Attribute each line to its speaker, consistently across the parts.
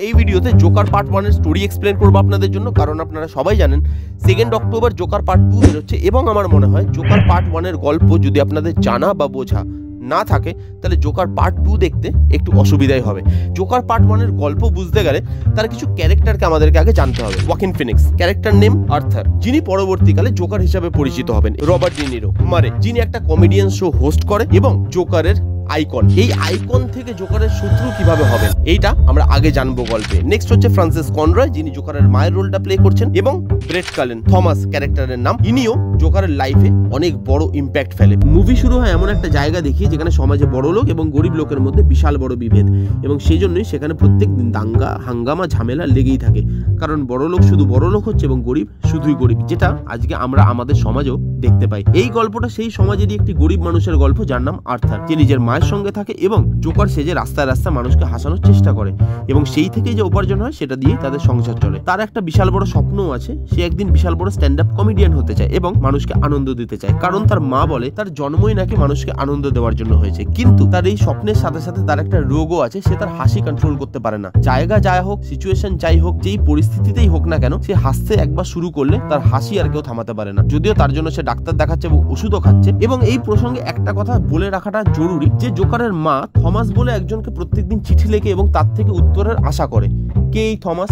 Speaker 1: এই ভিডিওতে Joker part 1 এর স্টোরি এক্সপ্লেন করব আপনাদের জন্য, কারণ আপনারা সবাই জানেন 2 অক্টোবর জোকার পার্ট 2 বেরোচ্ছে এবং আমার মনে হয় জোকার পার্ট 1 এর গল্প যদি আপনাদের জানা বা বোঝা না থাকে তাহলে জোকার পার্ট 2 দেখতে একটু অসুবিধাই হবে। জোকার পার্ট 1 এর গল্প বুঝতে গেলে তার কিছু ক্যারেক্টারকে আমাদেরকে আগে জানতে হবে। Joaquin Phoenix, character name Arthur, যিনি পরবর্তীকালে জোকার হিসেবে পরিচিত হবেন। রবার্ট ডি নিরো, মারে, যিনি একটা কমেডিয়ান শো হোস্ট করে এবং জোকারের আইকন। এই আইকন থেকে জোকারের শত্রু কিভাবে হবেন এইটা আমরা আগে জানবো গল্পে। নেক্সট হচ্ছে ফ্রান্সিস কনরয়, যিনি জোকারের মায়ের রোলটা প্লে করছেন, এবং ব্রেট কালেন, থমাস ক্যারেক্টারের নাম, ইনিও জোকারের লাইফে অনেক বড় ইম্প্যাক্ট ফেলে। মুভি শুরু হয় এমন একটা জায়গা দেখিয়ে যেখানে সমাজে বড় লোক এবং গরিব লোকের মধ্যে বিশাল বড় বিভেদ, এবং সেই জন্যই সেখানে প্রত্যেক দিন দাঙ্গা হাঙ্গামা ঝামেলা লেগেই থাকে, কারণ বড় লোক শুধু বড় লোক হচ্ছে এবং গরিব শুধুই গরিব, যেটা আজকে আমরা আমাদের সমাজেও দেখতে পাই। এই গল্পটা সেই সমাজেরই একটি গরিব মানুষের গল্প যার নাম আর্থার, যে নিজের মায়ের সঙ্গে থাকে এবং জোকার সেজে রাস্তায় রাস্তায় মানুষকে হাসানোর চেষ্টা করে, এবং সেই থেকেই যে উপার্জন হয় সেটা দিয়েই তাদের সংসার চলে। তার একটা বিশাল বড় স্বপ্নও আছে, সে একদিন বিশাল বড় স্ট্যান্ড আপ কমেডিয়ান হতে চায় এবং মানুষকে আনন্দ দিতে চায়, কারণ তার মা বলে তার জন্মই নাকি মানুষকে আনন্দ দেওয়ার জন্য হয়েছে। কিন্তু তার এই স্বপ্নের সাথে সাথে তার একটা রোগও আছে, সে তার হাসি কন্ট্রোল করতে পারে না। জায়গা যাই হোক, সিচুয়েশন যাই হোক, যেই পরিস্থিতিতেই হোক না কেন, সে হাসতে একবার শুরু করলে তার হাসি আর কেউ থামাতে পারে না। যদিও তার জন্য সে ডাক্তার দেখাচ্ছে এবং ওষুধও খাচ্ছে। এবং এই প্রসঙ্গে একটা কথা বলে রাখাটা জরুরি যে জোকারের মা থমাস বলে একজনকে প্রত্যেকদিন চিঠি লেখে এবং তার থেকে উত্তরের আশা করে। কে এই থমাস?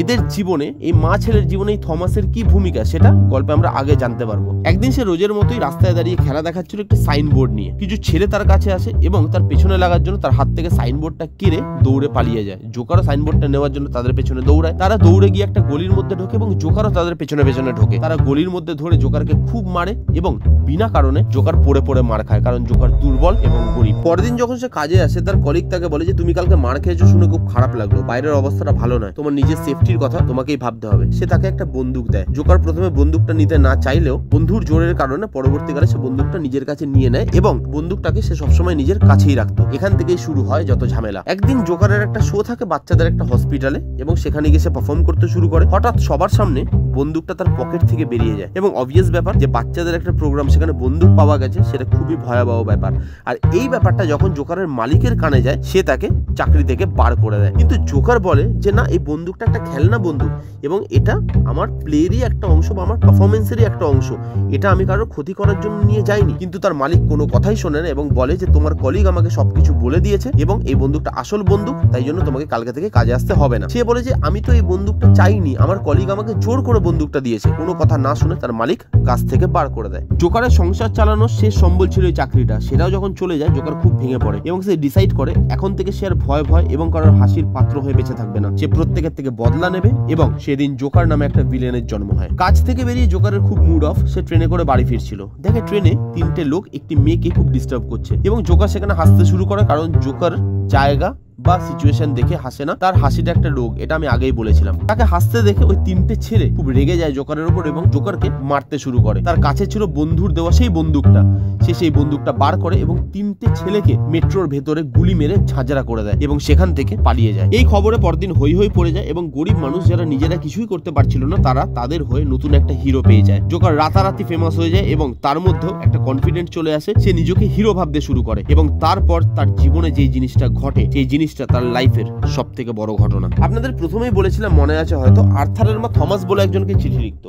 Speaker 1: এদের জীবনে, এই মা ছেলের জীবনে এই থমাসের কি ভূমিকা সেটা গল্পে আমরা আগে জানতে পারবো। একদিন সে রোজের মতোই রাস্তায় দাঁড়িয়ে খেলা দেখাচ্ছিল একটা সাইনবোর্ড নিয়ে। কিছু ছেলে তার কাছে আসে এবং তার পেছনে লাগার জন্য তার হাত থেকে সাইনবোর্ডটা কেড়ে দৌড়ে পালিয়ে যায়। জোকারও সাইনবোর্ডটা নেওয়ার জন্য তাদের পেছনে দৌড়ায়। তারা দৌড়ে গিয়ে একটা গলির মধ্যে ঢোকে এবং জোকারও তাদের পেছনে পেছনে ঢোকে। তারা গলির মধ্যে ধরে জোকারকে খুব মারে এবং বিনা কারণে জোকার পড়ে পড়ে মার খায়, কারণ জোকার দুর্বল এবং গরিব। পরদিন যখন সে কাজে আসে, তার কলিগ তাকে বলে যে তুমি কালকে মার খেয়েছো শুনে খুব খারাপ লাগলো, বাইরের অবস্থাটা ভালো নয়, তোমার নিজের সেফটির কথা তোমাকেই ভাবতে হবে। সে তাকে একটা বন্দুক দেয়। জোকার প্রথমে বন্দুকটা নিতে না চাইলেও বন্ধুর জোরের কারণে পরবর্তীকালে সে বন্দুকটা নিজের কাছে নিয়ে নেয় এবং বন্দুকটাকে সে সবসময় নিজের কাছেই রাখতো। এখান থেকেই শুরু হয় যত ঝামেলা। একদিন জোকারের একটা শো থাকে বাচ্চাদের একটা হসপিটালে, এবং সেখানে গিয়ে সে পারফর্ম করতে শুরু করে। হঠাৎ সবার সামনে বন্দুকটা তার পকেট থেকে বেরিয়ে যায়, এবং অবভিয়াস ব্যাপার যে বাচ্চাদের একটা প্রোগ্রাম, সেখানে বন্দুক পাওয়া গেছে, সেটা খুবই ভয়াবহ ব্যাপার। আর এই ব্যাপারটা যখন জোকারের মালিকের কানে যায়, সে তাকে চাকরি থেকে বার করে দেয়। কিন্তু জোকার বলে যে না, এই বন্দুকটা একটা খেলনা বন্দুক এবং এটা আমার প্লেয়ারই একটা অংশ বা আমার পারফরমেন্সেরই একটা অংশ, এটা আমি কারোর ক্ষতি করার জন্য নিয়ে যাইনি। কিন্তু তার মালিক কোনো কথাই শোনে না এবং বলে যে তোমার কলিগ আমাকে সবকিছু বলে দিয়েছে এবং এই বন্দুকটা আসল বন্দুক, তাই জন্য তোমাকে কালকে থেকে কাজে আসতে হবে না। সে বলে যে আমি তো এই বন্দুকটা চাইনি, আমার কলিগ আমাকে জোর করে বন্দুকটা দিয়েছে। কোনো কথা না শুনে তার মালিক কাজ থেকে বার করে দেয়। জোকারের সংসার চালানোর শেষ সম্বল ছিল এই চাকরিটা, সেটাও যখন চলে যায় জোকার খুব ভেঙে পড়ে এবং সে ডিসাইড করে এখন থেকে সে আর ভয় এবং কারোর হাসির পাত্র হয়ে বেঁচে থাকবে না। সে প্রত্যেকের থেকে বদলা নেবে এবং সেদিন জোকার নামে একটা ভিলেনের জন্ম হয়। কাজ থেকে বেরিয়ে জোকারের খুব মুড অফ, সে ট্রেনে করে বাড়ি ফিরছিল। দেখে ট্রেনে 3টে লোক একটি মেয়েকে খুব ডিস্টার্ব করছে এবং জোকার সেখানে হাসতে শুরু করে, কারণ জোকার জায়গা বা সিচুয়েশন দেখে হাসে না, তার হাসিটা একটা রোগ, এটা আমি আগেই বলেছিলাম। তাকে হাসতে দেখে ওই 3টে ছেলে খুব রেগে যায় জোকারের উপর এবং জোকারকে মারতে শুরু করে। তার কাছে ছিল বন্ধুর দেওয়া সেই বন্দুকটা, সে সেই বন্দুকটা বার করে এবং 3টে ছেলেকে মেট্রোর ভেতরে গুলি মেরে ঝাঁঝরা করে দেয় এবং সেখান থেকে পালিয়ে যায়। এই খবরে পরদিন হই হই পড়ে যায় এবং গরিব মানুষ যারা নিজেরা কিছুই করতে পারছিল না, তারা তাদের হয়ে নতুন একটা হিরো পেয়ে যায়। জোকার রাতারাতি ফেমাস হয়ে যায় এবং তার মধ্যেও একটা কনফিডেন্স চলে আসে, সে নিজেকে হিরো ভাবতে শুরু করে এবং তারপর তার জীবনে যেই জিনিসটা ঘটে, সেই জিনিসটা তার লাইফের সব থেকে বড় ঘটনা। আপনাদের প্রথমেই বলেছিলাম, মনে আছে হয়তো, আর্থারের মা থমাস বলে একজনকে চিঠি লিখত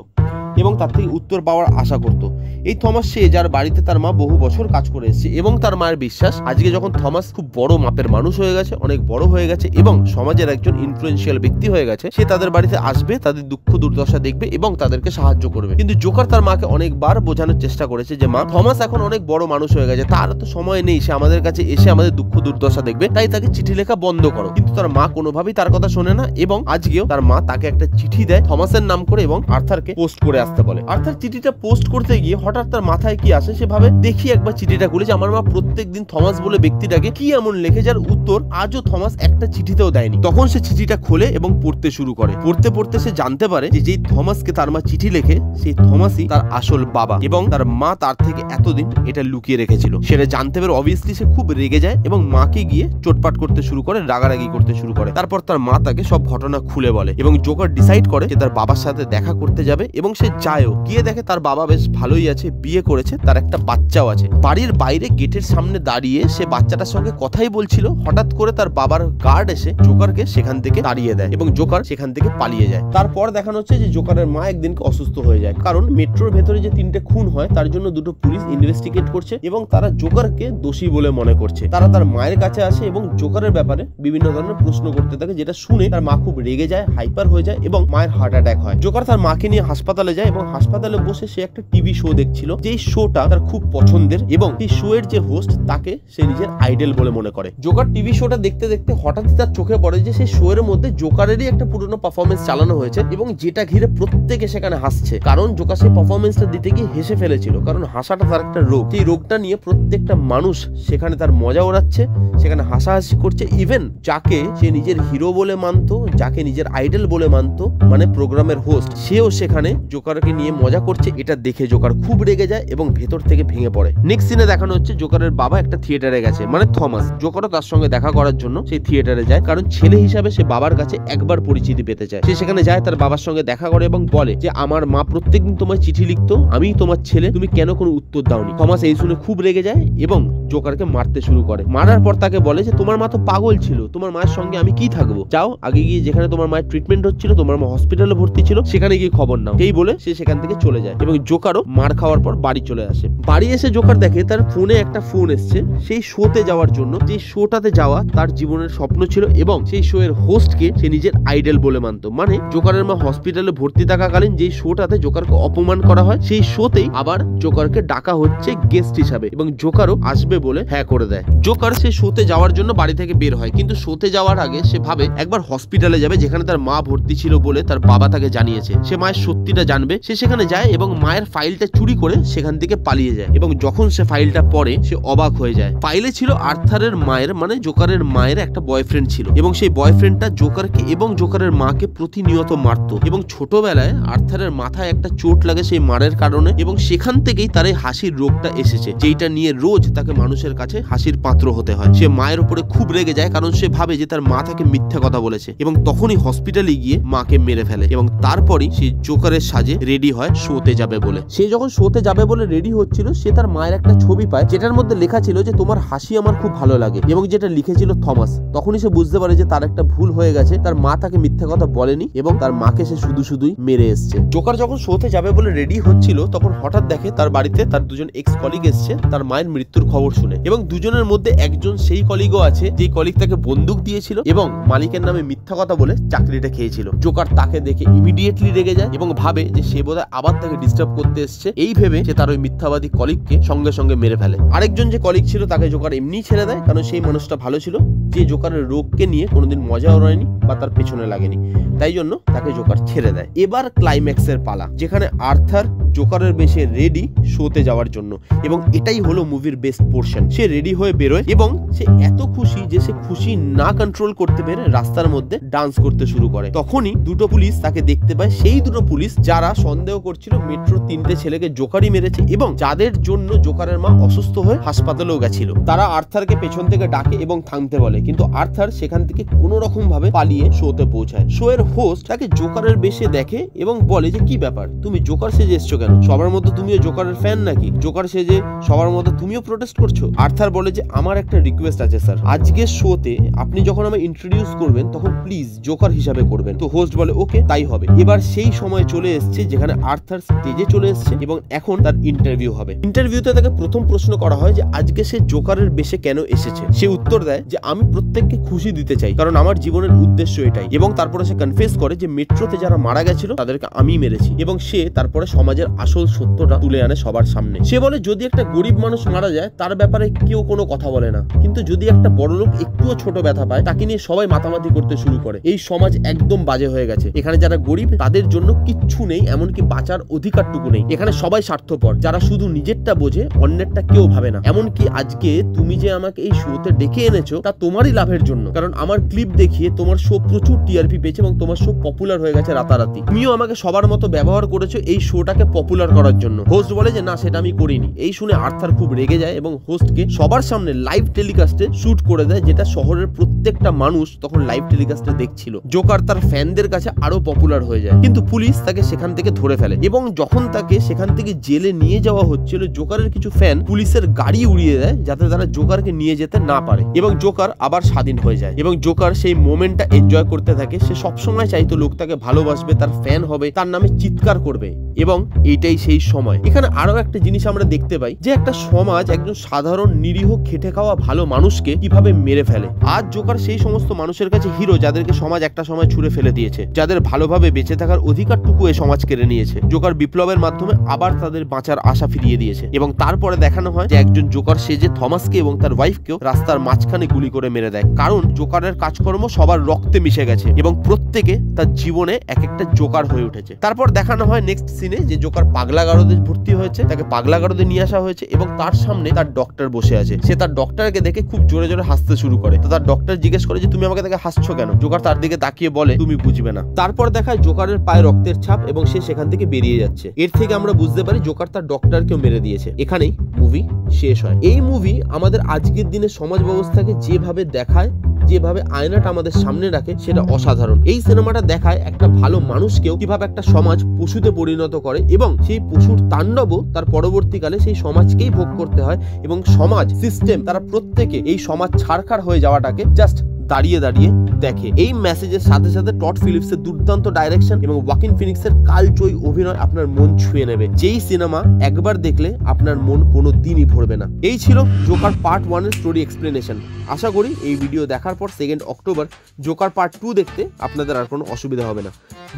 Speaker 1: এবং তার থেকে উত্তর পাওয়ার আশা করত। এই থমাস সে যার বাড়িতে তার মা বহু বছর কাজ করে এসেছে এবং তার মায়ের বিশ্বাস আজকে যখন থমাস খুব বড় মাপের মানুষ হয়ে গেছে, অনেক বড় হয়ে গেছে এবং সমাজের একজন ইনফ্লুয়েন্সিয়াল ব্যক্তি হয়ে গেছে, সে তাদের বাড়িতে আসবে, তাদের দুঃখ দুর্দশা দেখবে এবং তাদেরকে সাহায্য করবে। কিন্তু জোকার তার মাকে অনেকবার বোঝানোর চেষ্টা করেছে যে মা, থমাস এখন অনেক বড় মানুষ হয়ে গেছে, তার তো সময় নেই সে আমাদের কাছে এসে আমাদের দুঃখ দুর্দশা দেখবে, তাই তাকে চিঠি লেখা বন্ধ করো। কিন্তু তার মা কোনোভাবেই তার কথা শোনে না এবং আজকেও তার মা তাকে একটা চিঠি দেয় থমাসের নাম করে এবং আর্থারকে পোস্ট করে আসতে বলে। আর্থার চিঠিটা পোস্ট করতে গিয়ে হঠাৎ তার মাথায় কি আসে, সে ভাবে দেখি একবার চিঠিটা খুলে যে আমার মা প্রত্যেকদিন থমাস বলে ব্যক্তিটাকে কি এমন লেখে যার উত্তর আজও থমাস একটা চিঠিতেও দেয়নি। তখন সে চিঠিটা খোলে এবং পড়তে শুরু করে। পড়তে পড়তে সে জানতে পারে যে যেই থমাসকে তার মা চিঠি লেখে, সেই থমাসই তার আসল বাবা এবং তার মা তার থেকে এতদিন এটা লুকিয়ে রেখেছিল। সেটা জানতে পেরে অবভিয়াসলি সে খুব রেগে যায় এবং মাকে গিয়ে চোটপাট করতে শুরু শুরু করে, রাগারাগি করতে শুরু করে। তারপর তার মা তাকে সব ঘটনা খুলে বলে এবং জোকার ডিসাইড করে যে তার বাবার সাথে দেখা করতে যাবে এবং সে যায়ও। গিয়ে দেখে তার বাবা বেশ ভালোই আছে, বিয়ে করেছে, তার একটা বাচ্চাও আছে। বাড়ির বাইরে গেটের সামনে দাঁড়িয়ে সে বাচ্চাটার সঙ্গে কথাই বলছিল। হঠাৎ করে তার বাবার গার্ড এসে জোকারকে সেখান থেকে তাড়িয়ে দেয় এবং জোকার সেখান থেকে পালিয়ে যায়। তারপর দেখানো হচ্ছে যে জোকারের মা একদিনকে অসুস্থ হয়ে যায়, কারণ মেট্রোর ভেতরে যে 3টে খুন হয় তার জন্য 2টো পুলিশ ইনভেস্টিগেট করছে এবং তারা জোকারকে দোষী বলে মনে করছে। তারা তার মায়ের কাছে আসে এবং জোকারের ব্যাপারে বিভিন্ন ধরনের প্রশ্ন করতে থাকে, যেটা শুনে তার মা খুব রেগে যায়, হাইপার হয়ে যায় এবং মায়ের হার্ট অ্যাটাক হয়। জোকার তার মাকে নিয়ে হাসপাতালে যায় এবং হাসপাতালে বসে সে একটা টিভি শো দেখছিল, যেই শোটা তার খুব পছন্দের এবং এই শো এর যে হোস্ট তাকে সে নিজের আইডল বলে মনে করে। জোকার টিভি শোটা দেখতে দেখতে হঠাৎই তার চোখে পড়ে যে সেই শো এর মধ্যে জোকারেরই একটা পুরনো পারফরমেন্স চালানো হয়েছে এবং যেটা ঘিরে প্রত্যেকে সেখানে হাসছে, কারণ জোকার সেই পারফরমেন্সটা দিতে গিয়ে হেসে ফেলেছিল, কারণ হাসাটা তার একটা রোগ। সেই রোগটা নিয়ে প্রত্যেকটা মানুষ সেখানে তার মজা ওড়াচ্ছে, সেখানে হাসাহাসি করছে। ইভেন যাকে সে নিজের হিরো বলে মানতো, যাকে নিজের আইডল বলে মানতো, মানে প্রোগ্রামের হোস্ট, সেও সেখানে জোকারকে নিয়ে মজা করছে। এটা দেখে জোকার খুব রেগে যায় এবং ভেতর থেকে ভেঙে পড়ে। নেক্সট সিনে দেখানো হচ্ছে জোকারের বাবা একটা থিয়েটারে গেছে, মানে থমাস। জোকারও তার সঙ্গে দেখা করার জন্য সেই থিয়েটারে যায়, কারণ ছেলে হিসাবে সে বাবার কাছে একবার পরিচিতি পেতে চায়। সে সেখানে যায়, তার বাবার সঙ্গে দেখা করে এবং বলে যে আমার মা প্রত্যেকদিন তোমায় চিঠি লিখতো, আমি তোমার ছেলে, তুমি কেন কোনো উত্তর দাওনি। থমাস এই শুনে খুব রেগে যায় এবং জোকারকে মারতে শুরু করে। মারার পর তাকে বলে যে তোমার মা তো পাগল ছিল, তোমার মায়ের সঙ্গে আমি কি থাকবো, যাও আগে গিয়ে যেখানে তোমার মায়ের ট্রিটমেন্ট হচ্ছিল, তোমার মা হসপিটালে ভর্তি ছিল, সেখানে গিয়ে খবর নাও। এই বলে সে সেখান থেকে চলে যায় এবং জোকারও মার খাওয়ার পর বাড়ি চলে আসে। বাড়ি এসে জোকার দেখে তার ফোনে একটা ফোন এসছে সেই শোতে যাওয়ার জন্য, যে শোটাতে যাওয়া তার জীবনের স্বপ্ন ছিল এবং সেই শো এর হোস্টকে সে নিজের আইডল বলে মানতো। মানে জোকারের মা হসপিটালে ভর্তি থাকাকালীন যেই শোটাতে জোকারকে অপমান করা হয়, সেই শোতেই আবার জোকারকে ডাকা হচ্ছে গেস্ট হিসাবে এবং জোকারও আসবে বলে হ্যাঁ করে দেয়। জোকার সে শোতে যাওয়ার জন্য বাড়ি থেকে বের হয়, কিন্তু শোতে যাওয়ার আগে সে ভাবে একবার হসপিটালে যাবে, যেখানে তার মা ভর্তি ছিল বলে তার বাবা তাকে জানিয়েছে। সে মায়ের সত্যিটা জানবে। সে সেখানে যায় এবং মায়ের ফাইলটা চুরি করে সেখান থেকে পালিয়ে যায় এবং যখন সে ফাইলটা পড়ে সে অবাক হয়ে যায়। ফাইলে ছিল আর্থারের মায়ের, মানে জোকারের মায়ের একটা বয়ফ্রেন্ড ছিল এবং সেই বয়ফ্রেন্ডটা জোকারকে এবং জোকারের মাকে প্রতিনিয়ত মারতো এবং ছোটবেলায় আর্থারের মাথায় একটা চোট লাগে সেই মারের কারণে এবং সেখান থেকেই তার এই হাসির রোগটা এসেছে, যেটা নিয়ে রোজ তাকে মানুষের কাছে হাসির পাত্র হতে হয়। সে মায়ের উপরে খুব রেগে যায়, কারণ সে ভাবে যে তার মা তাকে মিথ্যা কথা বলেছে এবং তখনই হসপিটালে গিয়ে মাকে মেরে ফেলে এবং তারপরই সে জোকারের সাজে রেডি হয় শোতে যাবে বলে। সে যখন শোতে যাবে বলে রেডি হচ্ছিল, সে তার মায়ের একটা ছবি পায় যেটার মধ্যে লেখা ছিল যে তোমার হাসি আমার খুব ভালো লাগে এবং যেটা লিখেছিল থমাস। তখনই সে বুঝতে পারে যে তার একটা ভুল হয়ে গেছে, তার মা তাকে মিথ্যা কথা বলেনি এবং তার মাকে সে শুধুই মেরে এসছে। জোকার যখন শোতে যাবে বলে রেডি হচ্ছিল, তখন হঠাৎ দেখে তার বাড়িতে তার দুজন এক্স কলিগ এসছে তার মায়ের মৃত্যুর খবর শুনে এবং দুজনের মধ্যে একজন সেই কলিগও আছে যে কলিগ তাকে বন্দুক দিয়েছিল এবং মালিকের নামে মিথ্যা কথা বলে চাকরিটা খেয়েছিল। জোকার তাকে দেখে ইমিডিয়েটলি রেগে যায় এবং ভাবে যে সে বোধহয় আবার তাকে ডিস্টার্ব করতে এসছে। এই ভেবে সে তার ওই মিথ্যাবাদী কলিগকে সঙ্গে সঙ্গে মেরে ফেলে। আরেকজন যে কলিগ ছিল তাকে জোকার এমনি ছেড়ে দেয়, কারণ সেই মানুষটা ভালো ছিল, যে জোকারের রোগকে নিয়ে কোনোদিন মজা ওড়ায়নি বা তার পেছনে লাগেনি, তাই জন্য তাকে জোকার ছেড়ে দেয়। এবার ক্লাইম্যাক্সের পালা, যেখানে আর্থার জোকারের বেশে রেডি শোতে যাওয়ার জন্য এবং এটাই হলো মুভির বেস্ট পোর্শন। সে রেডি হয়ে বেরোয় এবং সে এত খুশি যে সে খুশি না কন্ট্রোল করতে পেরে রাস্তার মধ্যে ডান্স করতে শুরু করে। তখনই দুটো পুলিশ তাকে দেখতে পায়, সেই দুটো পুলিশ যারা সন্দেহ করছিল মেট্রোর 3টে ছেলেকে জোকারই মেরেছে এবং যাদের জন্য জোকারের মা অসুস্থ হয়ে হাসপাতালেও গেছিল। তারা আর্থারকে পেছন থেকে ডাকে এবং থামতে বলে, কিন্তু আর্থার সেখান থেকে কোনো রকম ভাবে পালিয়ে শোতে পৌঁছায়। শো এর হোস্ট তাকে জোকারের বেশে দেখে এবং বলে যে কি ব্যাপার, তুমি জোকার সেজে এসছো কেন? সবার মধ্যে তুমিও জোকারের ফ্যান নাকি? জোকার সেজে সবার মধ্যে তুমিও প্রোটেস্ট করছো? আর্থার বলে যে আমার একটা রিকোয়েস্ট আছে স্যার, আজকে শোতে আপনি যখন আমায় ইন্ট্রোডিউস করবেন তখন প্লিজ জোকার হিসাবে করবেন। তো হোস্ট বলে ওকে তাই হবে। এবার সেই সময় চলে এসছে যেখানে আর্থার স্টেজে চলে এসছে এবং এখন তার ইন্টারভিউ হবে। ইন্টারভিউতে তাকে প্রথম প্রশ্ন করা হয় যে আজকে সে জোকারের বেশে কেন এসেছে। সে উত্তর দেয় যে আমি প্রত্যেককে খুশি দিতে চাই, কারণ আমার জীবনের উদ্দেশ্য এটাই। এবং তারপরে সে কনফেস করে যে মেট্রোতে যারা মারা গেছিল তাদেরকে আমি মেরেছি এবং সে তারপরে সমাজের আসল সত্যটা তুলে আনে সবার সামনে। সে বলে যদি একটা গরিব মানুষ মারা যায় তার ব্যাপারে কেউ কোনো কথা বলে না, কিন্তু যদি একটা বড়লোক একটুও ছোট ব্যথা পায় তাকে নিয়ে সবাই মাতামাতি করতে শুরু করে। এই সমাজ একদম বাজে হয়ে গেছে। এখানে যারা গরিব তাদের জন্য কিচ্ছু নেই, এমনকি বাঁচার অধিকারটুকু নেই। এখানে সবাই স্বার্থপর, যারা শুধু নিজেরটা বোঝে অন্যেরটা কেউ ভাবে না। এমনকি আজকে তুমি যে আমাকে এই শোতে ডেকে এনেছো তা তোমারই লাভের জন্য, কারণ আমার ক্লিপ দেখিয়ে তোমার শো প্রচুর টিআরপি পেয়েছে এবং তোমার শো পপুলার হয়ে গেছে রাতারাতি। তুমিও আমাকে সবার মতো ব্যবহার করেছো এই শোটাকে পপুলার করার জন্য। হোস্ট বলে যে না, সেটা আমি করিনি। এই শুনে আর্থার খুব রেগে যায় এবং হোস্টকে সবার সামনে লাইভ টেলিকাস্টে শুট করে দেয়, যেটা শহরের প্রত্যেকটা মানুষ তখন লাইভ টেলিকাস্টে দেখছিল। জোকার তার ফ্যানদের কাছে আরো পপুলার হয়ে যায়, কিন্তু পুলিশ তাকে সেখান থেকে ধরে ফেলে এবং যখন তাকে সেখান থেকে জেলে নিয়ে যাওয়া হচ্ছিল, জোকারের কিছু ফ্যান পুলিশের গাড়ি উড়িয়ে দেয় যাতে তারা জোকারকে নিয়ে যেতে না পারে এবং জোকার আবার স্বাধীন হয়ে যায় এবং জোকার সেই মোমেন্টটা এনজয় করতে থাকে। সে সবসময় চাইতো লোক তাকে ভালোবাসবে, তার ফ্যান হবে, তার নামে চিৎকার করবে এবং এইটাই সেই সময়। এখানে আরো একটা জিনিস আমরা দেখতে পাই যে একটা সমাজ একজন সাধারণ নিরীহ খেটে খাওয়া ভালো মানুষকে কিভাবে মেরে ফেলে। আজ জোকার সেই সমস্ত মানুষের কাছে হিরো যাদেরকে সমাজ একটা সময় ছুঁড়ে ফেলে দিয়েছে, যাদের ভালোভাবে বেঁচে থাকার অধিকারটুকু এই সমাজ কেড়ে নিয়েছে। জোকার বিপ্লবের মাধ্যমে আবার তাদের বাঁচার আশা ফিরিয়ে দিয়েছে এবং তারপরে দেখানো হয় যে একজন জোকার সেজে থমাসকে এবং তার ওয়াইফকেও রাস্তার মাঝখানে গুলি করে মেরে দেয়, কারণ জোকারের কাজকর্ম সবার রক্তে মিশে গেছে এবং প্রত্যেকে তার জীবনে এক একটা জোকার হয়ে উঠেছে। তারপর দেখানো হয় নেক্সট সিনে যে জোকার পাগলাগারদে ভর্তি হয়েছে, তাকে পাগলাগারদে নিয়ে আসা হয়েছে এবং তার সামনে তার ডক্টর বসে আছে। সে তার ডক্টরকে দেখে খুব জোরে জোরে হাসতে শুরু করে। তো তার ডক্টর জিজ্ঞেস করে যে তুমি আমাকে দেখে হাসছো কেন? জোকার তার দিকে তাকিয়ে বলে তুমি বুঝবে না। তারপর দেখায় জোকারের পায়ে রক্তের ছাপ এবং সে সেখান থেকে বেরিয়ে যাচ্ছে। এর থেকে আমরা বুঝতে পারি জোকার তার ডক্টরকেও মেরে দিয়েছে। এখানেই মুভি শেষ হয়। এই মুভি আমাদের আজকের দিনে সমাজ ব্যবস্থাকে যেভাবে দেখায়, যেভাবে আয়নাটা আমাদের সামনে রাখে, সেটা অসাধারণ। এই সিনেমাটা দেখায় একটা ভালো মানুষকেও কিভাবে একটা সমাজ পশুতে পরিণত করে এবং সেই পশুর তাণ্ডবও তার পরবর্তীকালে সেই সমাজকেই ভোগ করতে হয় এবং সমাজ সিস্টেম তারা প্রত্যেকে এই সমাজ ছাড়খাড় হয়ে যাওয়াটাকে জাস্ট দাঁড়িয়ে দাঁড়িয়ে দেখে। এই মেসেজের সাথে সাথে টড ফিলিপসের দুর্দান্ত ডাইরেকশন এবং ওয়াকিন ফিনিক্সের কালজয়ী অভিনয় আপনার মন ছুঁয়ে নেবে। যেই সিনেমা একবার দেখলে আপনার মন কোনো দিনই ভরবে না। এই ছিল জোকার পার্ট 1 এর স্টোরি এক্সপ্লেনেশন। আশা করি এই ভিডিও দেখার পর 2 অক্টোবর জোকার পার্ট 2 দেখতে আপনাদের আর কোনো অসুবিধা হবে না।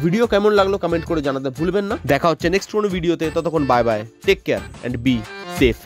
Speaker 1: ভিডিও কেমন লাগলো কমেন্ট করে জানাতে ভুলবেন না। দেখা হচ্ছে নেক্সট কোনো ভিডিওতে। ততক্ষণ bye bye, take care and be safe.